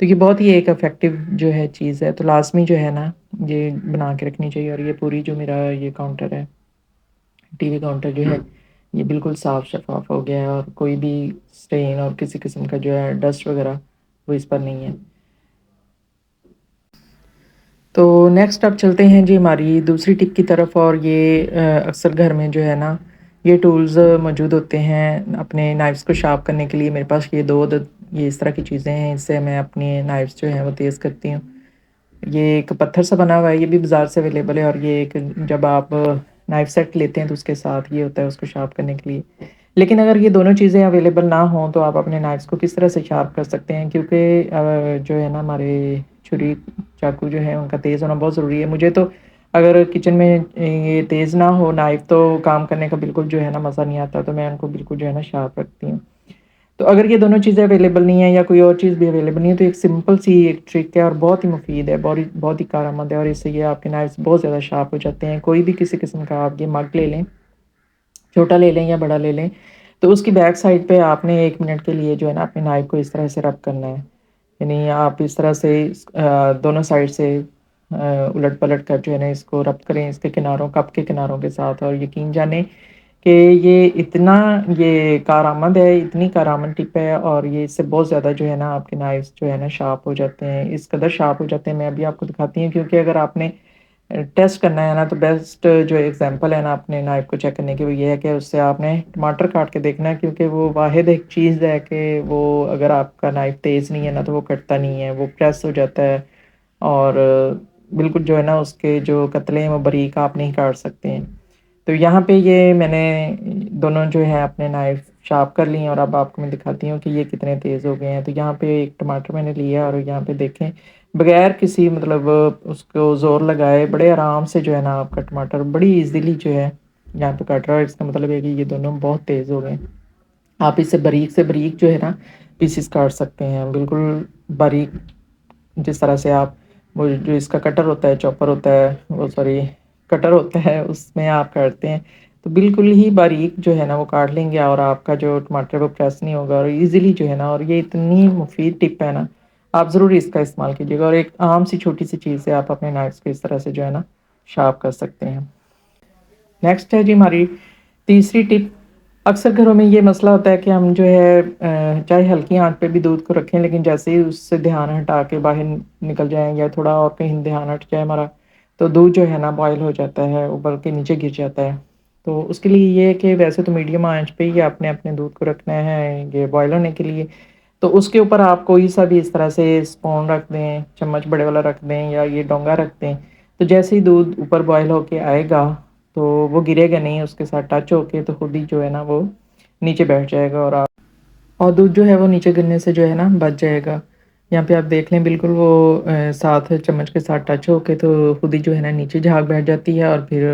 تو یہ بہت ہی ایک افیکٹو جو ہے چیز ہے، تو لازمی جو ہے نا یہ بنا کے رکھنی چاہیے۔ اور یہ پوری جو میرا یہ کاؤنٹر ہے، ٹی وی کاؤنٹر جو ہے، یہ بالکل صاف شفاف ہو گیا ہے، اور کوئی بھی اسٹین اور کسی قسم کا جو ہے ڈسٹ وغیرہ وہ اس پر نہیں ہے۔ تو نیکسٹ اب چلتے ہیں جی ہماری دوسری ٹپ کی طرف، اور یہ اکثر گھر میں جو ہے نا یہ ٹولز موجود ہوتے ہیں اپنے نائفس کو شارپ کرنے کے لیے۔ میرے پاس یہ دو یہ اس طرح کی چیزیں ہیں، اس سے میں اپنی نائفس جو ہیں وہ تیز کرتی ہوں۔ یہ ایک پتھر سے بنا ہوا ہے، یہ بھی بازار سے اویلیبل ہے، اور یہ ایک جب آپ نائف سیٹ لیتے ہیں تو اس کے ساتھ یہ ہوتا ہے اس کو شارپ کرنے کے لیے۔ لیکن اگر یہ دونوں چیزیں اویلیبل نہ ہوں تو آپ اپنے نائفس کو کس طرح سے شارپ کر سکتے ہیں، کیونکہ جو ہے نا ہمارے چھری چاقو جو ہے ان کا تیز ہونا بہت ضروری ہے۔ مجھے تو اگر کچن میں یہ تیز نہ ہو نائف تو کام کرنے کا بالکل جو ہے نا مزہ نہیں آتا، تو میں ان کو بالکل جو ہے نا شارپ رکھتی ہوں۔ تو اگر یہ دونوں چیزیں اویلیبل نہیں ہیں یا کوئی اور چیز بھی اویلیبل نہیں ہے تو ایک سمپل سی ایک ٹرک ہے اور بہت ہی مفید ہے، بہت ہی کارآمد ہے، اور اس سے یہ آپ کے نائفس بہت زیادہ شارپ ہو جاتے ہیں۔ کوئی بھی کسی قسم کا آپ یہ مگ لے لیں، چھوٹا لے لیں یا بڑا لے لیں، تو اس کی بیک سائڈ پہ آپ نے 1 منٹ کے لیے جو ہے نا اپنے نائف کو اس طرح سے رب کرنا ہے، یعنی آپ اس طرح سے دونوں سائڈ سے الٹ پلٹ کر جو ہے نا اس کو رب کریں اس کے کناروں، کپ کے کناروں کے ساتھ، اور یقین جانیں کہ یہ اتنا یہ کارآمد ہے، اتنی کارآمد ٹپ ہے، اور یہ اس سے بہت زیادہ جو ہے نا آپ کے نائفس جو ہے نا شارپ ہو جاتے ہیں، اس قدر شارپ ہو جاتے ہیں میں ابھی آپ کو دکھاتی ہوں، کیونکہ اگر آپ نے ٹیسٹ کرنا ہے نا تو بیسٹ جو ایگزامپل ہے نا اپنے نائف کو چیک کرنے کی وہ یہ ہے کہ اس سے آپ نے ٹماٹر کاٹ کے دیکھنا ہے، کیونکہ وہ واحد ایک چیز ہے کہ وہ اگر آپ کا نائف تیز نہیں ہے نا تو وہ کٹتا نہیں ہے، وہ پریس ہو جاتا ہے، اور بالکل جو ہے نا اس کے جو قطرے ہیں وہ باریک آپ نہیں کاٹ سکتے ہیں۔ تو یہاں پہ یہ میں نے دونوں جو ہے اپنے نائف شارپ کر لی ہیں، اور اب آپ کو میں دکھاتی ہوں کہ یہ کتنے تیز ہو گئے ہیں۔ تو یہاں پہ ایک ٹماٹر میں نے لیا، اور یہاں پہ دیکھیں بغیر کسی مطلب اس کو زور لگائے بڑے آرام سے جو ہے نا آپ کا ٹماٹر بڑی ایزیلی جو ہے یہاں پہ کٹ رہا ہے۔ اس کا مطلب ہے کہ یہ دونوں بہت تیز ہو گئے ہیں۔ آپ اس سے باریک جو ہے نا پیسز کاٹ سکتے ہیں، بالکل باریک، جس طرح سے آپ وہ جو اس کا کٹر ہوتا ہے، چاپر ہوتا ہے، وہ سوری کٹر ہوتا ہے، اس میں آپ کاٹتے ہیں تو بالکل ہی باریک جو ہے نا وہ کاٹ لیں گے، اور آپ کا جو ٹماٹر وہ پریس نہیں ہوگا، اور ایزیلی جو ہے نا، اور یہ اتنی مفید ٹپ ہے نا، آپ ضرور اس کا استعمال کیجیے گا، اور ایک عام سی چھوٹی سی چیز سے آپ اپنے نائفس کو اس طرح سے جو ہے نا شارپ کر سکتے ہیں۔ نیکسٹ ہے جی ہماری تیسری ٹپ۔ اکثر گھروں میں یہ مسئلہ ہوتا ہے کہ ہم جو ہے چاہے ہلکی آنچ پہ بھی دودھ کو رکھیں، لیکن جیسے ہی اس سے دھیان ہٹا کے باہر نکل جائیں یا تھوڑا اور کہیں دھیان ہٹ جائے ہمارا، تو دودھ جو ہے نا بوائل ہو جاتا ہے، ابل کے نیچے گر جاتا ہے۔ تو اس کے لیے یہ ہے کہ ویسے تو میڈیم آنچ پہ ہی آپ نے اپنے دودھ کو رکھنا ہے یہ بوائل ہونے کے لیے، تو اس کے اوپر آپ کوئی سا بھی اس طرح سے اسپون رکھ دیں، چمچ بڑے والا رکھ دیں، یا یہ ڈونگا رکھ دیں، تو جیسے ہی دودھ اوپر بوائل ہو کے آئے گا تو وہ گرے گا نہیں، اس کے ساتھ ٹچ ہو کے تو خود ہی جو ہے نا وہ نیچے بیٹھ جائے گا، اور دودھ جو ہے وہ نیچے گرنے سے جو ہے نا بچ جائے گا۔ یہاں پہ آپ دیکھ لیں بالکل وہ ساتھ چمچ کے ساتھ ٹچ ہو کے تو خود ہی جو ہے نا نیچے جھاگ بیٹھ جاتی ہے، اور پھر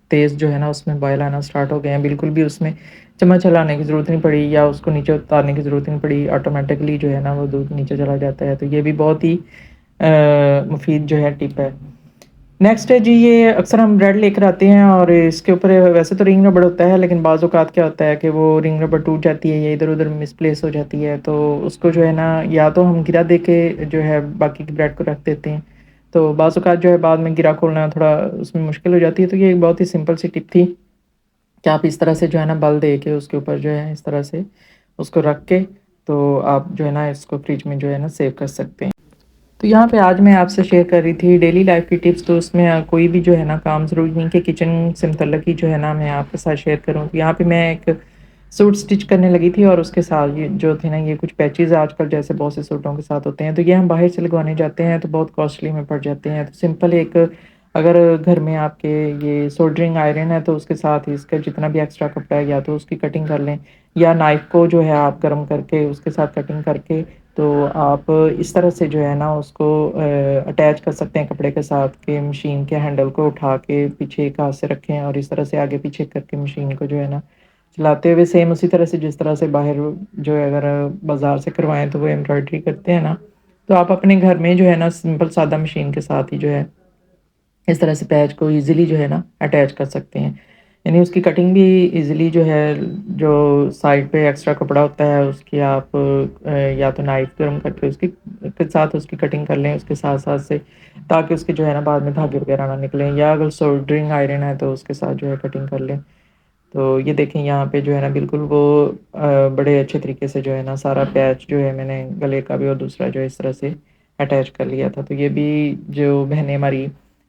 تیز جو ہے نا اس میں بوائل آنا سٹارٹ ہو گئے ہیں، بالکل بھی اس میں چمچ ہلانے کی ضرورت نہیں پڑی یا اس کو نیچے اتارنے کی ضرورت نہیں پڑی، آٹومیٹکلی جو ہے نا وہ دودھ نیچے چلا جاتا ہے۔ تو یہ بھی بہت ہی مفید جو ہے ٹپ ہے۔ نیکسٹ ہے جی، یہ اکثر ہم بریڈ لے کر آتے ہیں، اور اس کے اوپر ویسے تو رنگ ربڑ ہوتا ہے، لیکن بعض اوقات کیا ہوتا ہے کہ وہ رنگ ربڑ ٹوٹ جاتی ہے یا ادھر ادھر مس پلیس ہو جاتی ہے، تو اس کو جو ہے نا یا تو ہم گرا دے کے جو ہے باقی کی بریڈ کو رکھ دیتے ہیں، تو بعض اوقات جو ہے بعد میں گرا کھولنا تھوڑا اس میں مشکل ہو جاتی ہے۔ تو یہ ایک بہت ہی سمپل سی ٹپ تھی کہ آپ اس طرح سے جو ہے نا بل دے کے اس کے اوپر جو ہے اس طرح سے اس کو رکھ کے تو آپ جو ہے نا اس کو فریج میں جو ہے نا سیو کر سکتے ہیں۔ تو یہاں پہ آج میں آپ سے شیئر کر رہی تھی ڈیلی لائف کی ٹپس، تو اس میں کوئی بھی جو ہے نا کام ضروری نہیں کہ کچن سے متعلق ہی جو ہے نا میں آپ کے ساتھ شیئر کروں۔ تو یہاں پہ میں ایک سوٹ سٹچ کرنے لگی تھی، اور اس کے ساتھ یہ جو تھے نا یہ کچھ پیچز آج کل جیسے بہت سے سوٹوں کے ساتھ ہوتے ہیں، تو یہ ہم باہر سے لگوانے جاتے ہیں تو بہت کاسٹلی میں پڑ جاتے ہیں۔ تو سمپل ایک اگر گھر میں آپ کے یہ سولڈرنگ آئرن ہے تو اس کے ساتھ اس کا جتنا بھی ایکسٹرا کپڑا ہے یا تو اس کی کٹنگ کر لیں، یا نائف کو جو ہے آپ گرم کر کے اس کے ساتھ کٹنگ کر کے تو آپ اس طرح سے جو ہے نا اس کو اٹیچ کر سکتے ہیں کپڑے کے ساتھ، کہ مشین کے ہینڈل کو اٹھا کے پیچھے ایک ہاتھ سے رکھیں اور اس طرح سے آگے پیچھے کر کے مشین کو جو ہے نا چلاتے ہوئے سیم اسی طرح سے جس طرح سے باہر جو ہے اگر بازار سے کروائیں تو وہ ایمبرائڈری کرتے ہیں نا، تو آپ اپنے گھر میں جو ہے نا سمپل سادہ مشین کے ساتھ ہی جو ہے اس طرح سے پیچ کو ایزیلی جو ہے نا اٹیچ کر سکتے ہیں۔ یعنی اس کی کٹنگ بھی ایزیلی جو ہے، جو سائڈ پہ ایکسٹرا کپڑا ہوتا ہے اس کی آپ یا تو نائف گرم کر کے اس کی کے ساتھ اس کی کٹنگ کر لیں اس کے ساتھ ساتھ سے، تاکہ اس کے جو ہے نا بعد میں دھاگے وغیرہ نہ نکلیں، یا اگر سولڈرنگ آئرن ہے تو اس کے ساتھ جو ہے کٹنگ کر لیں۔ تو یہ دیکھیں یہاں پہ جو ہے نا بالکل وہ بڑے اچھے طریقے سے جو ہے نا سارا پیچ جو ہے میں نے گلے کا بھی اور دوسرا جو ہے اس طرح سے اٹیچ کر لیا تھا۔ تو یہ بھی جو بہنیں ہماری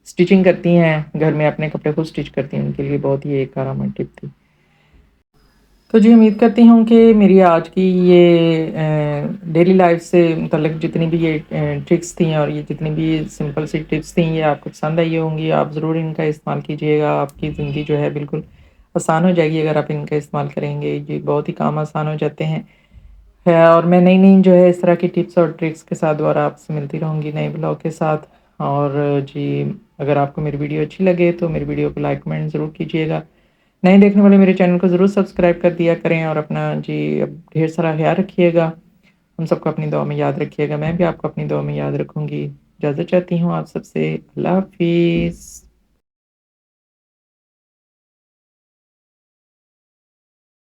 اسٹچنگ کرتی ہیں، گھر میں اپنے کپڑے کو اسٹچ کرتی ہیں، ان کے لیے بہت ہی ایک کارآمد ٹپ تھی۔ تو جی امید کرتی ہوں کہ میری آج کی یہ ڈیلی لائف سے متعلق جتنی بھی یہ ٹرکس تھیں اور یہ جتنی بھی سمپل سی ٹپس تھیں یہ آپ کو پسند آئی ہوں گی۔ آپ ضرور ان کا استعمال کیجیے گا، آپ کی زندگی جو ہے بالکل آسان ہو جائے گی اگر آپ ان کا استعمال کریں گے۔ یہ بہت ہی کام آسان ہو جاتے ہیں ہے، اور میں نئی نئی جو ہے اس طرح کی ٹپس اور ٹرکس کے ساتھ دوبارہ آپ سے ملتی رہوں گی نئے بلاگ کے ساتھ۔ اور جی اگر آپ کو میری ویڈیو اچھی لگے تو میری ویڈیو کو لائک کمنٹ ضرور کیجیے گا، نئے دیکھنے والے میرے چینل کو ضرور سبسکرائب کر دیا کریں، اور اپنا جی ڈھیر سارا خیال رکھیے گا، ہم سب کو اپنی دعا میں یاد رکھیے گا، میں بھی آپ کو اپنی دعا میں یاد رکھوں گی۔ اجازت چاہتی ہوں آپ سب سے، اللہ حافظ۔